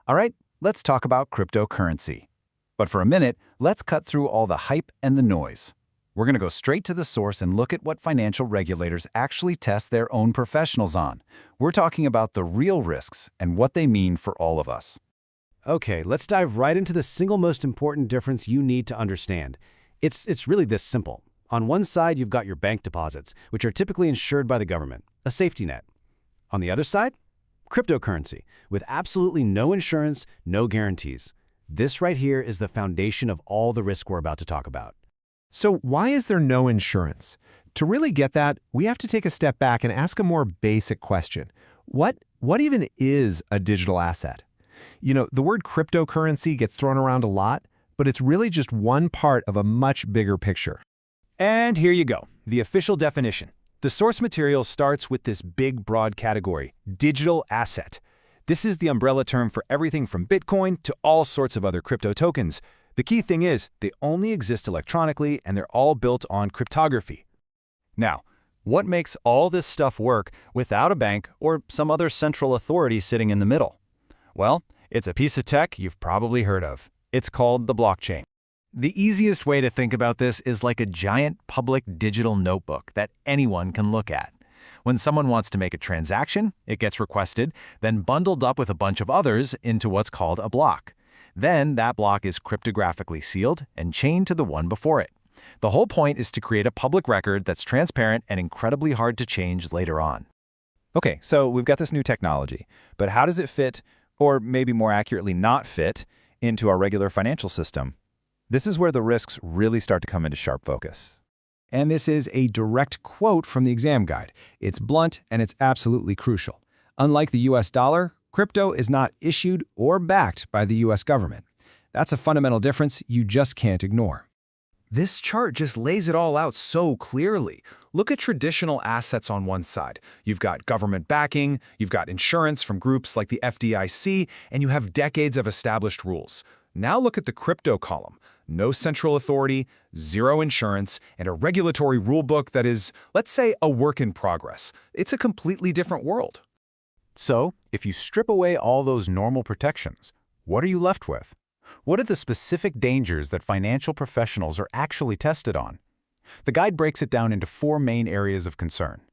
All right, let's talk about cryptocurrency. But for a minute, let's cut through all the hype and the noise. We're going to go straight to the source and look at what financial regulators actually test their own professionals on. We're talking about the real risks and what they mean for all of us. Okay, let's dive right into the single most important difference you need to understand. It's really this simple. On one side, you've got your bank deposits, which are typically insured by the government, a safety net. On the other side, cryptocurrency, with absolutely no insurance, no guarantees. This right here is the foundation of all the risk we're about to talk about. So why is there no insurance? To really get that, we have to take a step back and ask a more basic question. What even is a digital asset? You know, the word cryptocurrency gets thrown around a lot, but it's really just one part of a much bigger picture. And here you go, the official definition. The source material starts with this big, broad category, digital asset. This is the umbrella term for everything from Bitcoin to all sorts of other crypto tokens. The key thing is, they only exist electronically and they're all built on cryptography. Now, what makes all this stuff work without a bank or some other central authority sitting in the middle? Well, it's a piece of tech you've probably heard of. It's called the blockchain. The easiest way to think about this is like a giant public digital notebook that anyone can look at. When someone wants to make a transaction, it gets requested, then bundled up with a bunch of others into what's called a block. Then that block is cryptographically sealed and chained to the one before it. The whole point is to create a public record that's transparent and incredibly hard to change later on. Okay, so we've got this new technology, but how does it fit, or maybe more accurately not fit, into our regular financial system? This is where the risks really start to come into sharp focus. And this is a direct quote from the exam guide. It's blunt and it's absolutely crucial. Unlike the US dollar, crypto is not issued or backed by the US government. That's a fundamental difference you just can't ignore. This chart just lays it all out so clearly. Look at traditional assets on one side. You've got government backing, you've got insurance from groups like the FDIC, and you have decades of established rules. Now look at the crypto column. No central authority, zero insurance, and a regulatory rulebook that is, let's say, a work in progress. It's a completely different world. So, if you strip away all those normal protections, what are you left with? What are the specific dangers that financial professionals are actually tested on? The guide breaks it down into 4 main areas of concern.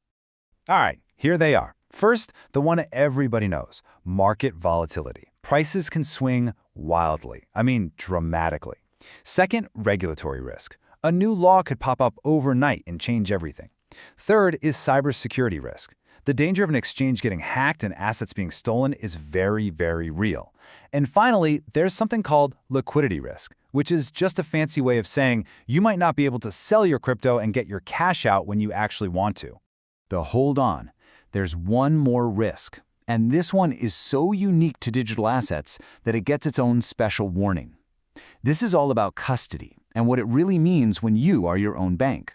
All right, here they are. First, the one everybody knows, market volatility. Prices can swing wildly, dramatically. Second, regulatory risk. A new law could pop up overnight and change everything. Third is cybersecurity risk. The danger of an exchange getting hacked and assets being stolen is very, very real. And finally, there's something called liquidity risk, which is just a fancy way of saying you might not be able to sell your crypto and get your cash out when you actually want to. But hold on, there's one more risk. And this one is so unique to digital assets that it gets its own special warning. This is all about custody and what it really means when you are your own bank.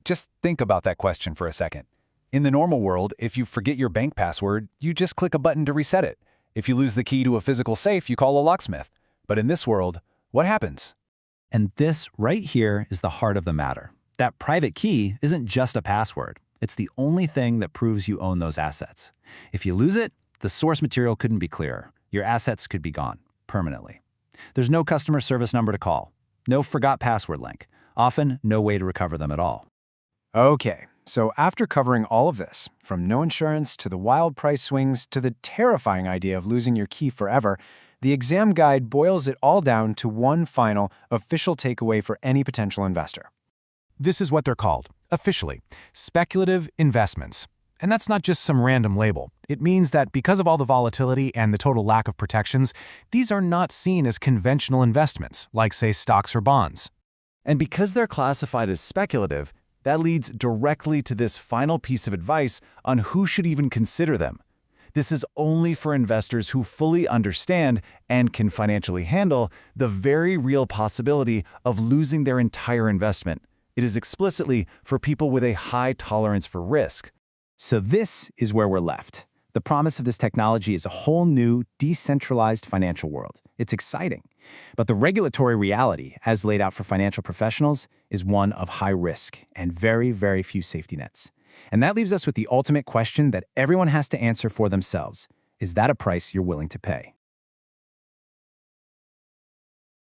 Just think about that question for a second. In the normal world, if you forget your bank password, you just click a button to reset it. If you lose the key to a physical safe, you call a locksmith. But in this world, what happens? And this right here is the heart of the matter. That private key isn't just a password. It's the only thing that proves you own those assets. If you lose it, the source material couldn't be clearer. Your assets could be gone, permanently. There's no customer service number to call, no forgot password link, often no way to recover them at all. Okay, so after covering all of this, from no insurance to the wild price swings to the terrifying idea of losing your key forever, the exam guide boils it all down to one final, official takeaway for any potential investor. This is what they're called, officially, speculative investments. And that's not just some random label. It means that because of all the volatility and the total lack of protections, these are not seen as conventional investments, like, say, stocks or bonds. And because they're classified as speculative, that leads directly to this final piece of advice on who should even consider them. This is only for investors who fully understand and can financially handle the very real possibility of losing their entire investment. It is explicitly for people with a high tolerance for risk. So this is where we're left. The promise of this technology is a whole new, decentralized financial world. It's exciting. But the regulatory reality, as laid out for financial professionals, is one of high risk and very, very few safety nets. And that leaves us with the ultimate question that everyone has to answer for themselves. Is that a price you're willing to pay?